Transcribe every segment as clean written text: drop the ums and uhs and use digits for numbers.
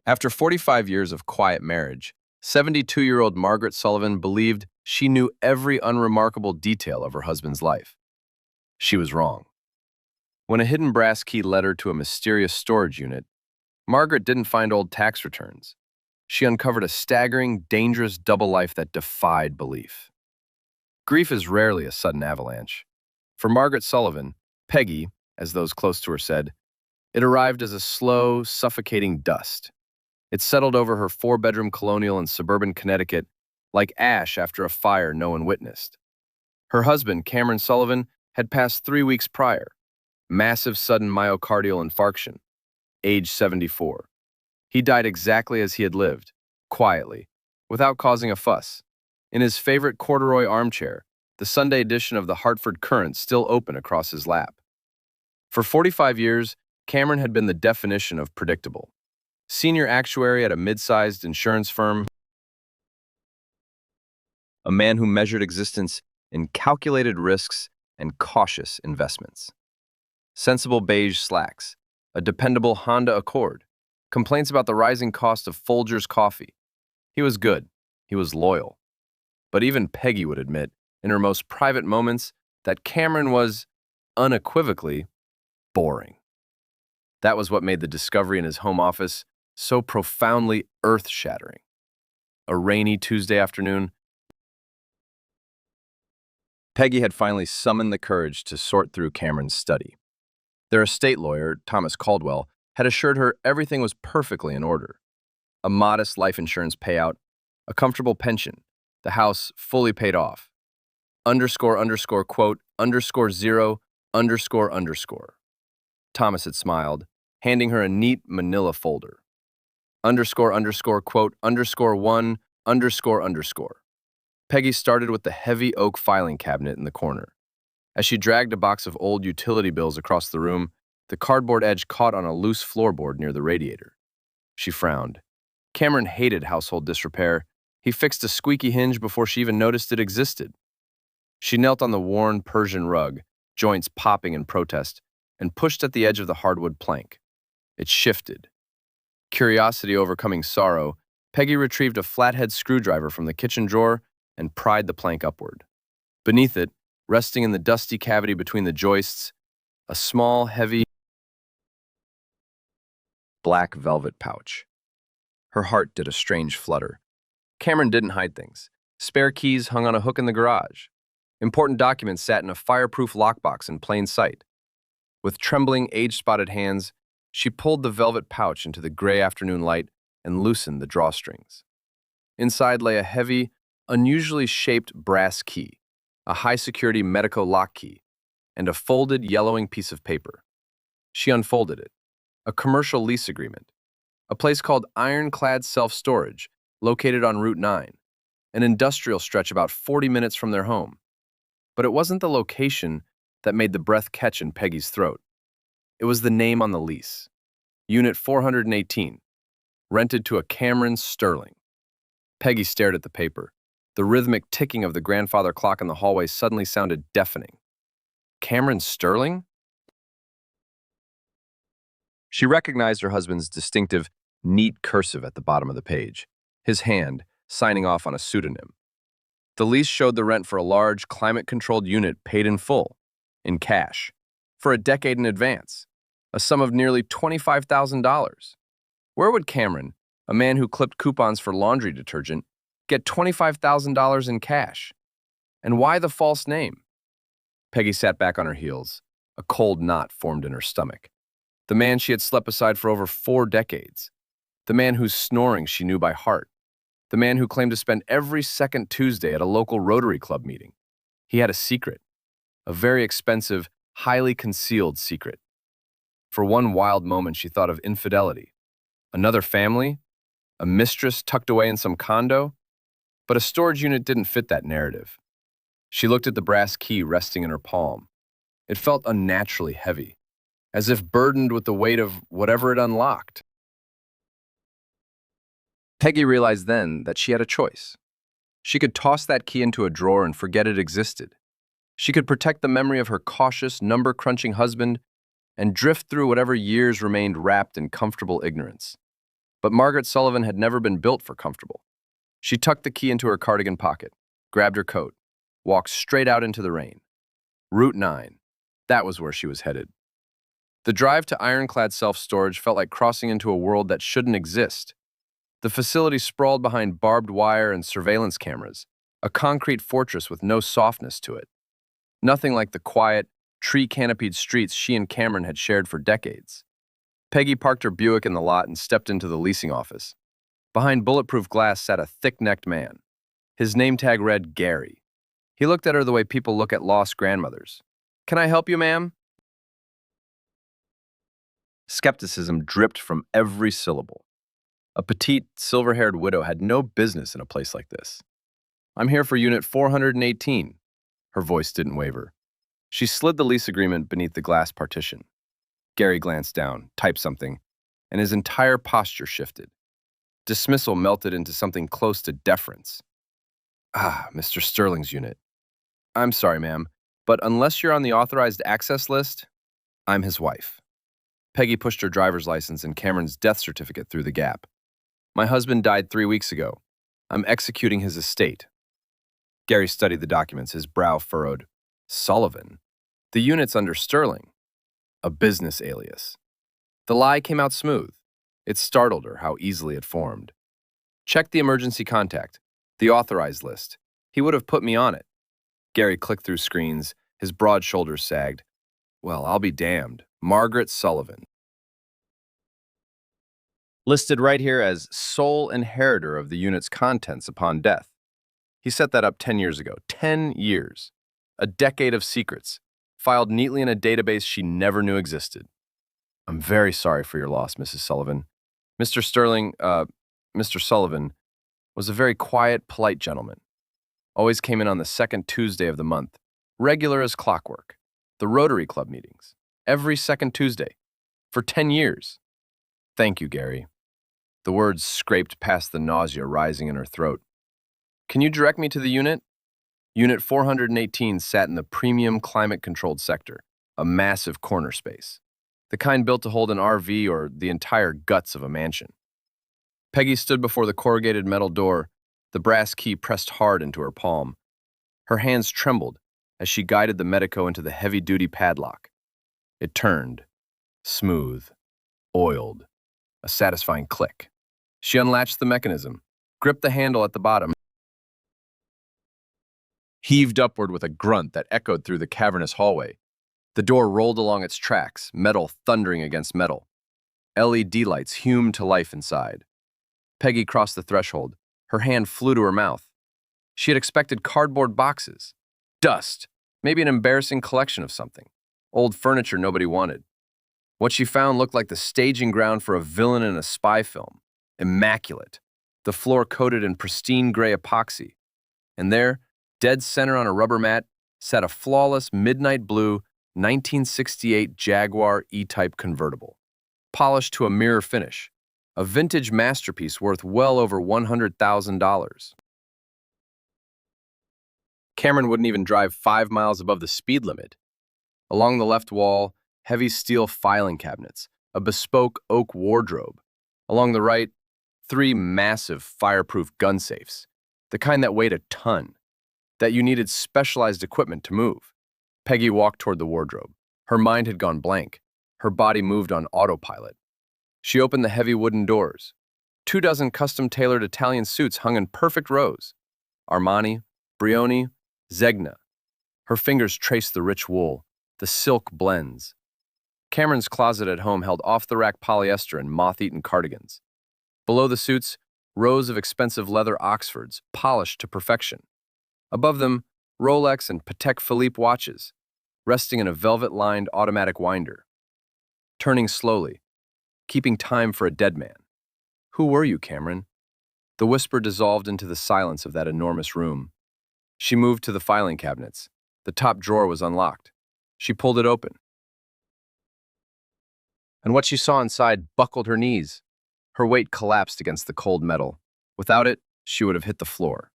After 45 years of quiet marriage, 72-year-old Margaret Sullivan believed she knew every unremarkable detail of her husband's life. She was wrong. When a hidden brass key led her to a mysterious storage unit, Margaret didn't find old tax returns. She uncovered a staggering, dangerous double life that defied belief. Grief is rarely a sudden avalanche. For Margaret Sullivan, Peggy, as those close to her said, it arrived as a slow, suffocating dust. It settled over her four-bedroom colonial in suburban Connecticut like ash after a fire no one witnessed. Her husband, Cameron Sullivan, had passed 3 weeks prior. Massive sudden myocardial infarction, age 74. He died exactly as he had lived, quietly, without causing a fuss, in his favorite corduroy armchair, the Sunday edition of the Hartford Courant still open across his lap. For 45 years, Cameron had been the definition of predictable. Senior actuary at a mid-sized insurance firm, a man who measured existence in calculated risks and cautious investments. Sensible beige slacks, a dependable Honda Accord, complaints about the rising cost of Folgers coffee. He was good. He was loyal. But even Peggy would admit, in her most private moments, that Cameron was, unequivocally, boring. That was what made the discovery in his home office so profoundly earth-shattering. A rainy Tuesday afternoon, Peggy had finally summoned the courage to sort through Cameron's study. Their estate lawyer, Thomas Caldwell, had assured her everything was perfectly in order. A modest life insurance payout, a comfortable pension, the house fully paid off. Quote, _0, _. Thomas had smiled, handing her a neat manila folder. Quote, _1, _. Peggy started with the heavy oak filing cabinet in the corner. As she dragged a box of old utility bills across the room, the cardboard edge caught on a loose floorboard near the radiator. She frowned. Cameron hated household disrepair. He fixed a squeaky hinge before she even noticed it existed. She knelt on the worn Persian rug, joints popping in protest, and pushed at the edge of the hardwood plank. It shifted. Curiosity overcoming sorrow, Peggy retrieved a flathead screwdriver from the kitchen drawer and pried the plank upward. Beneath it, resting in the dusty cavity between the joists, a small, heavy, black velvet pouch. Her heart did a strange flutter. Cameron didn't hide things. Spare keys hung on a hook in the garage. Important documents sat in a fireproof lockbox in plain sight. With trembling, age-spotted hands, she pulled the velvet pouch into the gray afternoon light and loosened the drawstrings. Inside lay a heavy, unusually shaped brass key, a high-security Medico lock key, and a folded, yellowing piece of paper. She unfolded it. A commercial lease agreement. A place called Ironclad Self-Storage, located on Route 9, an industrial stretch about 40 minutes from their home. But it wasn't the location that made the breath catch in Peggy's throat. It was the name on the lease. Unit 418, rented to a Cameron Sterling. Peggy stared at the paper. The rhythmic ticking of the grandfather clock in the hallway suddenly sounded deafening. Cameron Sterling? She recognized her husband's distinctive, neat cursive at the bottom of the page, his hand signing off on a pseudonym. The lease showed the rent for a large, climate-controlled unit paid in full, in cash, for a decade in advance, a sum of nearly $25,000. Where would Cameron, a man who clipped coupons for laundry detergent, get $25,000 in cash? And why the false name? Peggy sat back on her heels. A cold knot formed in her stomach. The man she had slept beside for over 4 decades. The man whose snoring she knew by heart. The man who claimed to spend every second Tuesday at a local Rotary Club meeting. He had a secret. A very expensive, highly concealed secret. For one wild moment she thought of infidelity. Another family? A mistress tucked away in some condo? But a storage unit didn't fit that narrative. She looked at the brass key resting in her palm. It felt unnaturally heavy, as if burdened with the weight of whatever it unlocked. Peggy realized then that she had a choice. She could toss that key into a drawer and forget it existed. She could protect the memory of her cautious, number-crunching husband and drift through whatever years remained wrapped in comfortable ignorance. But Margaret Sullivan had never been built for comfortable. She tucked the key into her cardigan pocket, grabbed her coat, walked straight out into the rain. Route 9. That was where she was headed. The drive to ironclad self-storage felt like crossing into a world that shouldn't exist. The facility sprawled behind barbed wire and surveillance cameras, a concrete fortress with no softness to it. Nothing like the quiet, tree-canopied streets she and Cameron had shared for decades. Peggy parked her Buick in the lot and stepped into the leasing office. Behind bulletproof glass sat a thick-necked man. His name tag read Gary. He looked at her the way people look at lost grandmothers. "Can I help you, ma'am?" Skepticism dripped from every syllable. A petite, silver-haired widow had no business in a place like this. "I'm here for Unit 418. Her voice didn't waver. She slid the lease agreement beneath the glass partition. Gary glanced down, typed something, and his entire posture shifted. Dismissal melted into something close to deference. "Ah, Mr. Sterling's unit. I'm sorry, ma'am, but unless you're on the authorized access list, I'm his wife." Peggy pushed her driver's license and Cameron's death certificate through the gap. "My husband died 3 weeks ago. I'm executing his estate." Gary studied the documents, his brow furrowed. Sullivan? The unit's under Sterling. A business alias. The lie came out smooth. It startled her how easily it formed. "Check the emergency contact, the authorized list. He would have put me on it." Gary clicked through screens, his broad shoulders sagged. "Well, I'll be damned. Margaret Sullivan. Listed right here as sole inheritor of the unit's contents upon death. He set that up 10 years ago. 10 years. A decade of secrets, filed neatly in a database she never knew existed. "I'm very sorry for your loss, Mrs. Sullivan. Mr. Sterling, Mr. Sullivan, was a very quiet, polite gentleman. Always came in on the second Tuesday of the month, regular as clockwork. The Rotary Club meetings, every second Tuesday, for 10 years. Thank you, Gary." The words scraped past the nausea rising in her throat. "Can you direct me to the unit?" Unit 418 sat in the premium climate-controlled sector, a massive corner space, the kind built to hold an RV or the entire guts of a mansion. Peggy stood before the corrugated metal door, the brass key pressed hard into her palm. Her hands trembled as she guided the Medico into the heavy-duty padlock. It turned, smooth, oiled, a satisfying click. She unlatched the mechanism, gripped the handle at the bottom, heaved upward with a grunt that echoed through the cavernous hallway. The door rolled along its tracks, metal thundering against metal. LED lights hummed to life inside. Peggy crossed the threshold. Her hand flew to her mouth. She had expected cardboard boxes, dust, maybe an embarrassing collection of something, old furniture nobody wanted. What she found looked like the staging ground for a villain in a spy film. Immaculate, the floor coated in pristine gray epoxy. And there, dead center on a rubber mat, sat a flawless midnight blue 1968 Jaguar E-Type convertible, polished to a mirror finish, a vintage masterpiece worth well over $100,000. Cameron wouldn't even drive 5 miles above the speed limit. Along the left wall, heavy steel filing cabinets, a bespoke oak wardrobe. Along the right, 3 massive fireproof gun safes, the kind that weighed a ton, that you needed specialized equipment to move. Peggy walked toward the wardrobe. Her mind had gone blank. Her body moved on autopilot. She opened the heavy wooden doors. 24 custom-tailored Italian suits hung in perfect rows. Armani, Brioni, Zegna. Her fingers traced the rich wool, the silk blends. Cameron's closet at home held off-the-rack polyester and moth-eaten cardigans. Below the suits, rows of expensive leather Oxfords, polished to perfection. Above them, Rolex and Patek Philippe watches, resting in a velvet-lined automatic winder. Turning slowly, keeping time for a dead man. "Who were you, Cameron?" The whisper dissolved into the silence of that enormous room. She moved to the filing cabinets. The top drawer was unlocked. She pulled it open. And what she saw inside buckled her knees. Her weight collapsed against the cold metal. Without it, she would have hit the floor.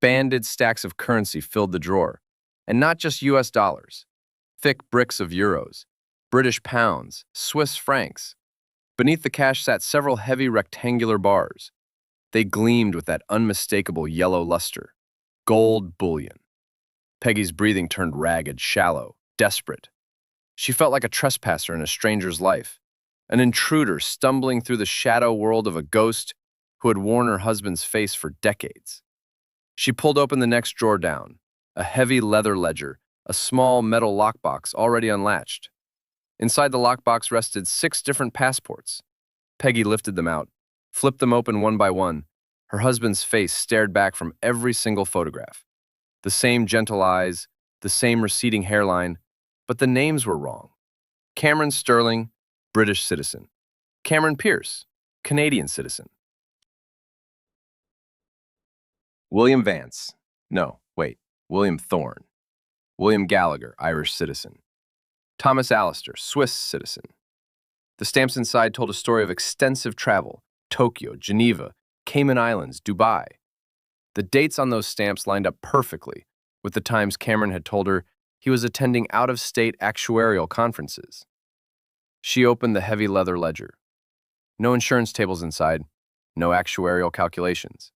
Banded stacks of currency filled the drawer, and not just US dollars. Thick bricks of euros, British pounds, Swiss francs. Beneath the cash sat several heavy rectangular bars. They gleamed with that unmistakable yellow luster. Gold bullion. Peggy's breathing turned ragged, shallow, desperate. She felt like a trespasser in a stranger's life, an intruder stumbling through the shadow world of a ghost who had worn her husband's face for decades. She pulled open the next drawer down, a heavy leather ledger, a small metal lockbox already unlatched. Inside the lockbox rested 6 different passports. Peggy lifted them out, flipped them open one by one. Her husband's face stared back from every single photograph. The same gentle eyes, the same receding hairline, but the names were wrong. Cameron Sterling, British citizen. Cameron Pierce, Canadian citizen. William Vance. No, wait. William Thorne. William Gallagher, Irish citizen. Thomas Allister, Swiss citizen. The stamps inside told a story of extensive travel: Tokyo, Geneva, Cayman Islands, Dubai. The dates on those stamps lined up perfectly with the times Cameron had told her he was attending out-of-state actuarial conferences. She opened the heavy leather ledger. No insurance tables inside, no actuarial calculations.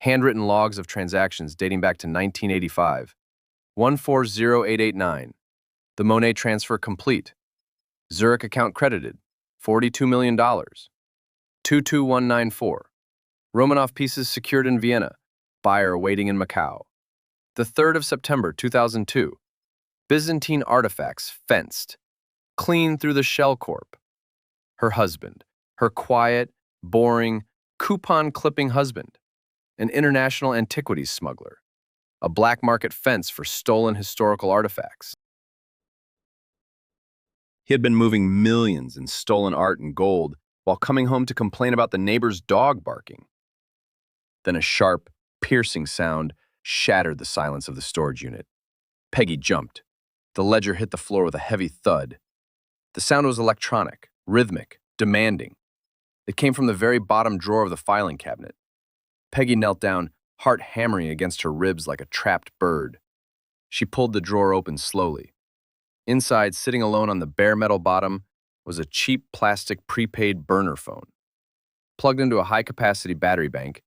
Handwritten logs of transactions dating back to 1985. 140889. The Monet transfer complete. Zurich account credited. $42 million. 22194. Romanov pieces secured in Vienna. Buyer waiting in Macau. The 3rd of September 2002. Byzantine artifacts fenced. Clean through the shell corp. Her husband. Her quiet, boring, coupon-clipping husband. An international antiquities smuggler. A black market fence for stolen historical artifacts. He had been moving millions in stolen art and gold while coming home to complain about the neighbor's dog barking. Then a sharp, piercing sound shattered the silence of the storage unit. Peggy jumped. The ledger hit the floor with a heavy thud. The sound was electronic, rhythmic, demanding. It came from the very bottom drawer of the filing cabinet. Peggy knelt down, heart hammering against her ribs like a trapped bird. She pulled the drawer open slowly. Inside, sitting alone on the bare metal bottom, was a cheap plastic prepaid burner phone. Plugged into a high-capacity battery bank,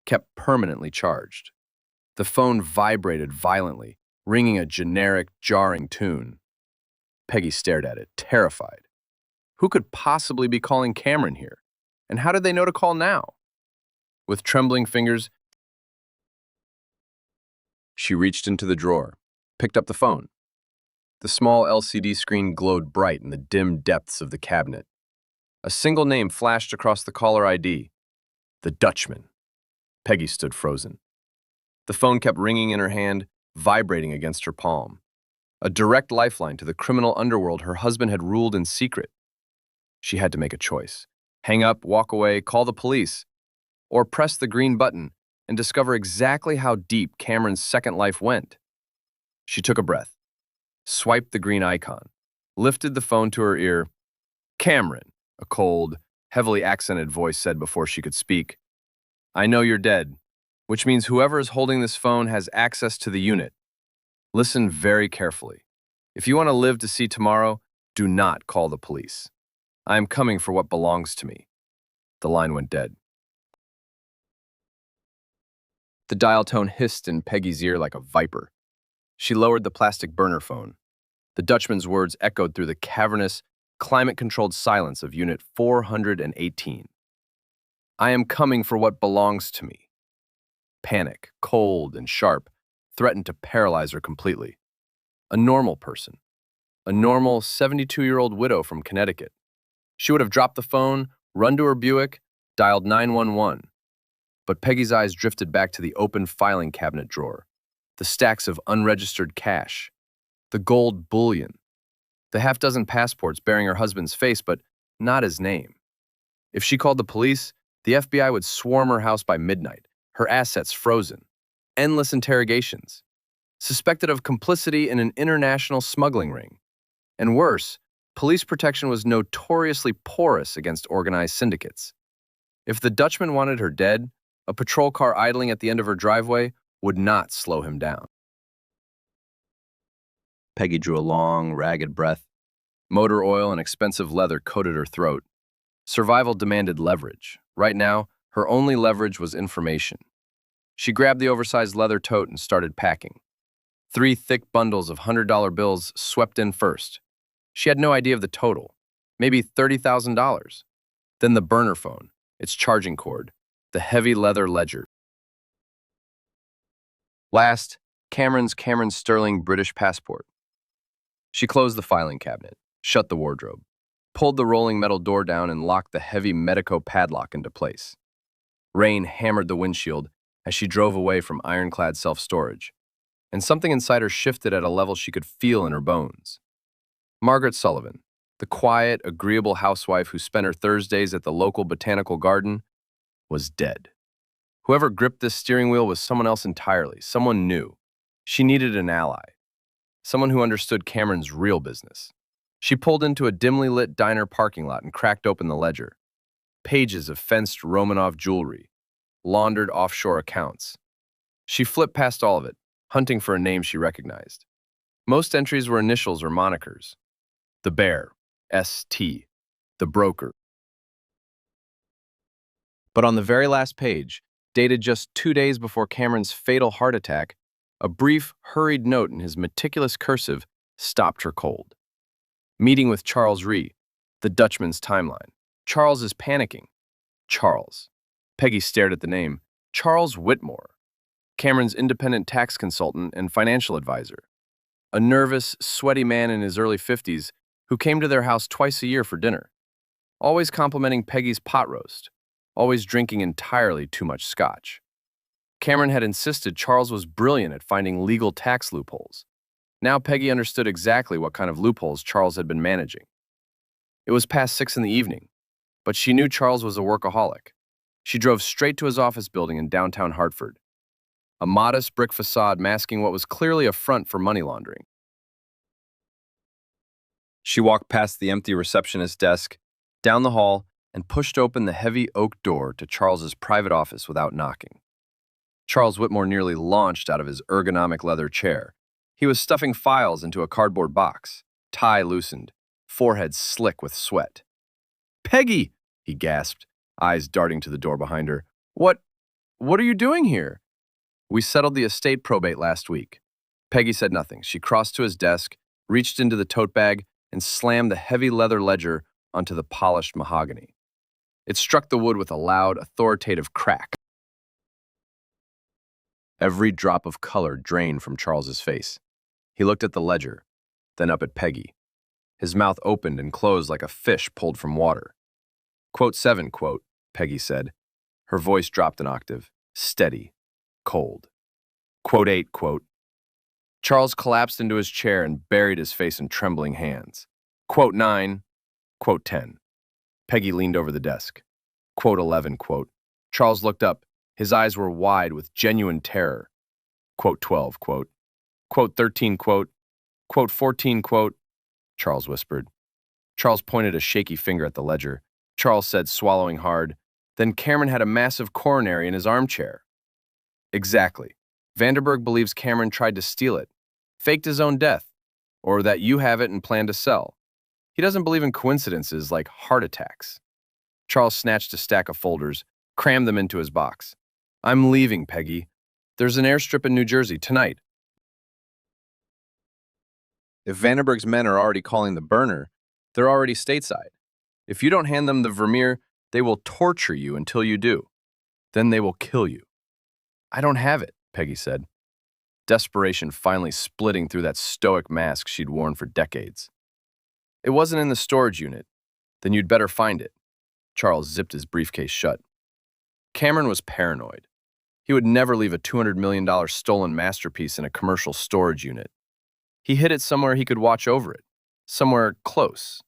kept permanently charged. The phone vibrated violently, ringing a generic, jarring tune. Peggy stared at it, terrified. Who could possibly be calling Cameron here? And how did they know to call now? With trembling fingers, she reached into the drawer, picked up the phone. The small LCD screen glowed bright in the dim depths of the cabinet. A single name flashed across the caller ID. The Dutchman. Peggy stood frozen. The phone kept ringing in her hand, vibrating against her palm. A direct lifeline to the criminal underworld her husband had ruled in secret. She had to make a choice. Hang up, walk away, call the police, or press the green button and discover exactly how deep Cameron's second life went. She took a breath, swiped the green icon, lifted the phone to her ear. Cameron, a cold, heavily accented voice said before she could speak. I know you're dead, which means whoever is holding this phone has access to the unit. Listen very carefully. If you want to live to see tomorrow, do not call the police. I am coming for what belongs to me. The line went dead. The dial tone hissed in Peggy's ear like a viper. She lowered the plastic burner phone. The Dutchman's words echoed through the cavernous, climate-controlled silence of Unit 418. I am coming for what belongs to me. Panic, cold and sharp, threatened to paralyze her completely. A normal person. A normal 72-year-old widow from Connecticut. She would have dropped the phone, run to her Buick, dialed 911. But Peggy's eyes drifted back to the open filing cabinet drawer, the stacks of unregistered cash, the gold bullion, the half-dozen passports bearing her husband's face but not his name. If she called the police, the FBI would swarm her house by midnight, her assets frozen, endless interrogations, suspected of complicity in an international smuggling ring. And worse, police protection was notoriously porous against organized syndicates. If the Dutchman wanted her dead, a patrol car idling at the end of her driveway would not slow him down. Peggy drew a long, ragged breath. Motor oil and expensive leather coated her throat. Survival demanded leverage. Right now, her only leverage was information. She grabbed the oversized leather tote and started packing. 3 thick bundles of $100 bills swept in first. She had no idea of the total, maybe $30,000. Then the burner phone, its charging cord, the heavy leather ledger. Last, Cameron's sterling British passport. She closed the filing cabinet, shut the wardrobe, pulled the rolling metal door down and locked the heavy Medico padlock into place. Rain hammered the windshield as she drove away from ironclad self-storage, and something inside her shifted at a level she could feel in her bones. Margaret Sullivan, the quiet, agreeable housewife who spent her Thursdays at the local botanical garden, was dead. Whoever gripped this steering wheel was someone else entirely, someone new. She needed an ally, someone who understood Cameron's real business. She pulled into a dimly lit diner parking lot and cracked open the ledger. Pages of fenced Romanov jewelry, laundered offshore accounts. She flipped past all of it, hunting for a name she recognized. Most entries were initials or monikers. The Bear, S.T., the broker. But on the very last page, dated just 2 days before Cameron's fatal heart attack, a brief, hurried note in his meticulous cursive stopped her cold. Meeting with Charles Ree, the Dutchman's timeline. Charles is panicking. Charles. Peggy stared at the name. Charles Whitmore, Cameron's independent tax consultant and financial advisor. A nervous, sweaty man in his early 50s who came to their house twice a year for dinner, always complimenting Peggy's pot roast, always drinking entirely too much scotch. Cameron had insisted Charles was brilliant at finding legal tax loopholes. Now Peggy understood exactly what kind of loopholes Charles had been managing. It was past 6 in the evening, but she knew Charles was a workaholic. She drove straight to his office building in downtown Hartford, a modest brick facade masking what was clearly a front for money laundering. She walked past the empty receptionist's desk, down the hall, and pushed open the heavy oak door to Charles's private office without knocking. Charles Whitmore nearly launched out of his ergonomic leather chair. He was stuffing files into a cardboard box, tie loosened, forehead slick with sweat. "Peggy!" he gasped, eyes darting to the door behind her. What are you doing here?" "We settled the estate probate last week." Peggy said nothing. She crossed to his desk, reached into the tote bag, and slammed the heavy leather ledger onto the polished mahogany. It struck the wood with a loud, authoritative crack. Every drop of color drained from Charles's face. He looked at the ledger, then up at Peggy. His mouth opened and closed like a fish pulled from water. "Quote 7, quote," Peggy said. Her voice dropped an octave, steady, cold. "Quote 8, quote." Charles collapsed into his chair and buried his face in trembling hands. "Quote 9, quote 10. Peggy leaned over the desk. "Quote 11, quote." Charles looked up. His eyes were wide with genuine terror. "Quote 12, quote. Quote 13, quote. Quote 14, quote," Charles whispered. Charles pointed a shaky finger at the ledger. Charles said, swallowing hard, "Then Cameron had a massive coronary in his armchair." "Exactly. Vanderberg believes Cameron tried to steal it, faked his own death, or that you have it and plan to sell. He doesn't believe in coincidences like heart attacks." Charles snatched a stack of folders, crammed them into his box. "I'm leaving, Peggy. There's an airstrip in New Jersey tonight." If Vandenberg's men are already calling the burner, they're already stateside. If you don't hand them the Vermeer, they will torture you until you do. Then they will kill you. "I don't have it," Peggy said, desperation finally splitting through that stoic mask she'd worn for decades. "It wasn't in the storage unit. Then you'd better find it." Charles zipped his briefcase shut. Cameron was paranoid. He would never leave a $200 million stolen masterpiece in a commercial storage unit. He hid it somewhere he could watch over it, somewhere close.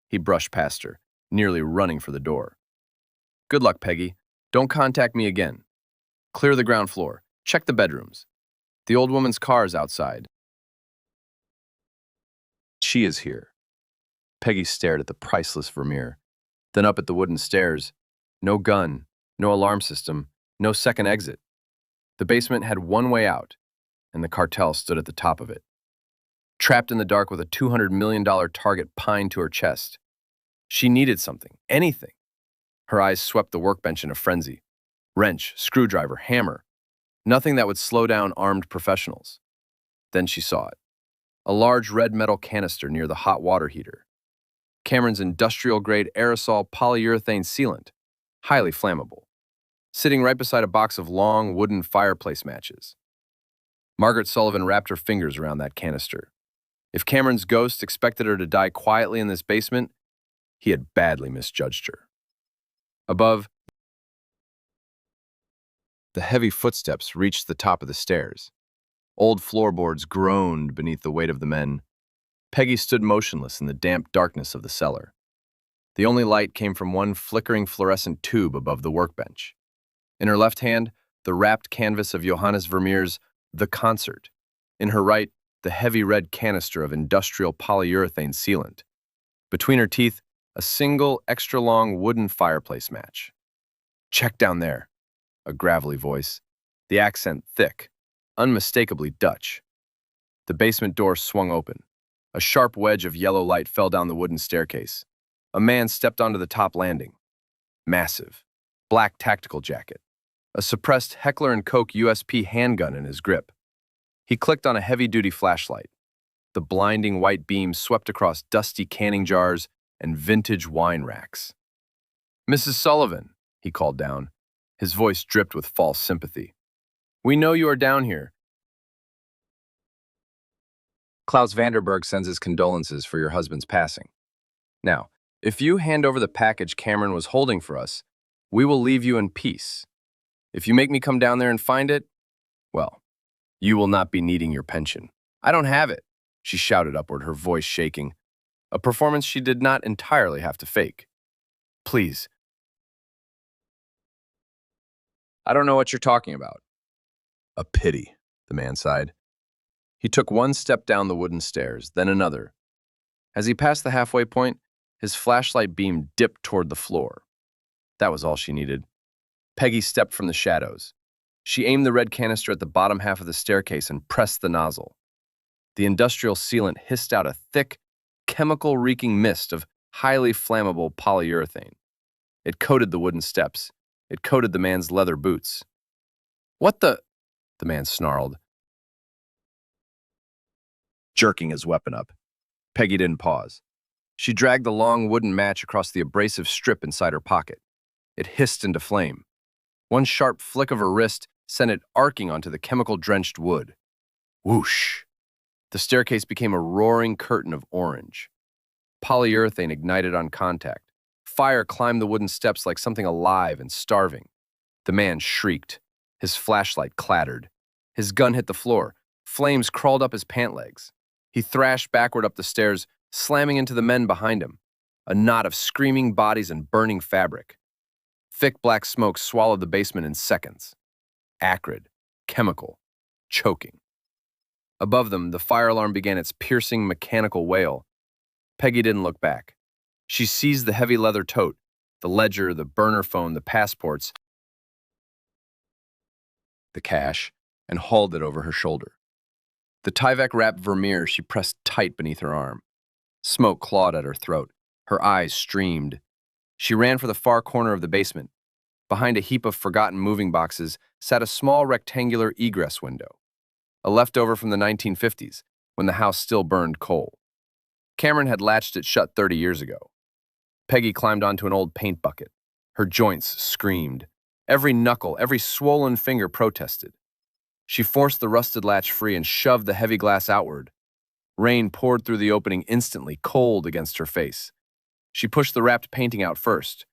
He brushed past her, nearly running for the door. "Good luck, Peggy. Don't contact me again. Clear the ground floor. Check the bedrooms. The old woman's car is outside. She is here." Peggy stared at the priceless Vermeer, then up at the wooden stairs. No gun, no alarm system, no second exit. The basement had one way out, and the cartel stood at the top of it. Trapped in the dark with a $200 million target pined to her chest. She needed something, anything, Her eyes swept the workbench in a frenzy. Wrench, screwdriver, hammer. Nothing that would slow down armed professionals. Then she saw it. A large red metal canister near the hot water heater. Cameron's industrial-grade aerosol polyurethane sealant, highly flammable, sitting right beside a box of long wooden fireplace matches. Margaret Sullivan wrapped her fingers around that canister. If Cameron's ghost expected her to die quietly in this basement, he had badly misjudged her. Above, the heavy footsteps reached the top of the stairs. Old floorboards groaned beneath the weight of the men. Peggy stood motionless in the damp darkness of the cellar. The only light came from one flickering fluorescent tube above the workbench. In her left hand, the wrapped canvas of Johannes Vermeer's The Concert. In her right, the heavy red canister of industrial polyurethane sealant. Between her teeth, a single extra-long wooden fireplace match. "Check down there," a gravelly voice, the accent thick, unmistakably Dutch. The basement door swung open. A sharp wedge of yellow light fell down the wooden staircase. A man stepped onto the top landing. Massive, black tactical jacket. A suppressed Heckler & Koch USP handgun in his grip. He clicked on a heavy-duty flashlight. The blinding white beam swept across dusty canning jars and vintage wine racks. "Mrs. Sullivan," he called down. His voice dripped with false sympathy. "We know you are down here. Klaus Vanderberg sends his condolences for your husband's passing. Now, if you hand over the package Cameron was holding for us, we will leave you in peace. If you make me come down there and find it, well, you will not be needing your pension." "I don't have it," she shouted upward, her voice shaking, a performance she did not entirely have to fake. "Please." "I don't know what you're talking about." "A pity," the man sighed. He took one step down the wooden stairs, then another. As he passed the halfway point, his flashlight beam dipped toward the floor. That was all she needed. Peggy stepped from the shadows. She aimed the red canister at the bottom half of the staircase and pressed the nozzle. The industrial sealant hissed out a thick, chemical-reeking mist of highly flammable polyurethane. It coated the wooden steps. It coated the man's leather boots. "What the?" the man snarled, jerking his weapon up. Peggy didn't pause. She dragged the long wooden match across the abrasive strip inside her pocket. It hissed into flame. One sharp flick of her wrist sent it arcing onto the chemical-drenched wood. Whoosh! The staircase became a roaring curtain of orange. Polyurethane ignited on contact. Fire climbed the wooden steps like something alive and starving. The man shrieked. His flashlight clattered. His gun hit the floor. Flames crawled up his pant legs. He thrashed backward up the stairs, slamming into the men behind him. A knot of screaming bodies and burning fabric. Thick black smoke swallowed the basement in seconds. Acrid, chemical, choking. Above them, the fire alarm began its piercing mechanical wail. Peggy didn't look back. She seized the heavy leather tote, the ledger, the burner phone, the passports, the cash, and hauled it over her shoulder. The Tyvek-wrapped Vermeer she pressed tight beneath her arm. Smoke clawed at her throat. Her eyes streamed. She ran for the far corner of the basement. Behind a heap of forgotten moving boxes sat a small rectangular egress window, a leftover from the 1950s, when the house still burned coal. Cameron had latched it shut 30 years ago. Peggy climbed onto an old paint bucket. Her joints screamed. Every knuckle, every swollen finger protested. She forced the rusted latch free and shoved the heavy glass outward. Rain poured through the opening instantly, cold against her face. She pushed the wrapped painting out first,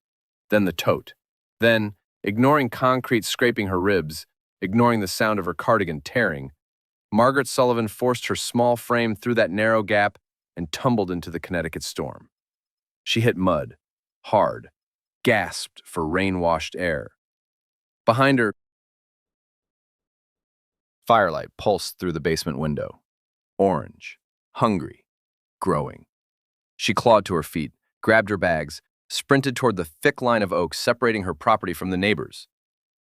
then the tote. Then, ignoring concrete scraping her ribs, ignoring the sound of her cardigan tearing, Margaret Sullivan forced her small frame through that narrow gap and tumbled into the Connecticut storm. She hit mud, hard, gasped for rain-washed air. Behind her, firelight pulsed through the basement window. Orange, hungry, growing. She clawed to her feet, grabbed her bags, sprinted toward the thick line of oaks separating her property from the neighbors,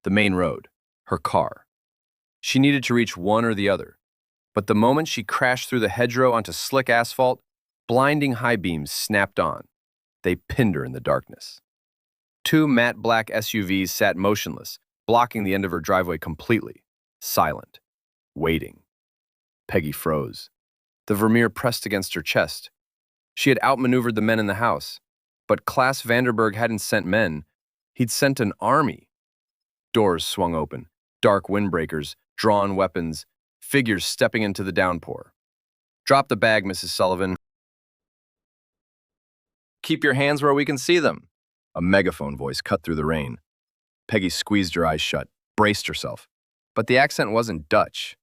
the main road, her car. She needed to reach one or the other, but the moment she crashed through the hedgerow onto slick asphalt, blinding high beams snapped on. They pinned her in the darkness. Two matte black SUVs sat motionless, blocking the end of her driveway completely. Silent. Waiting. Peggy froze. The Vermeer pressed against her chest. She had outmaneuvered the men in the house. But Klaas Vanderberg hadn't sent men. He'd sent an army. Doors swung open. Dark windbreakers, drawn weapons, figures stepping into the downpour. "Drop the bag, Mrs. Sullivan. Keep your hands where we can see them." A megaphone voice cut through the rain. Peggy squeezed her eyes shut, braced herself. But the accent wasn't Dutch.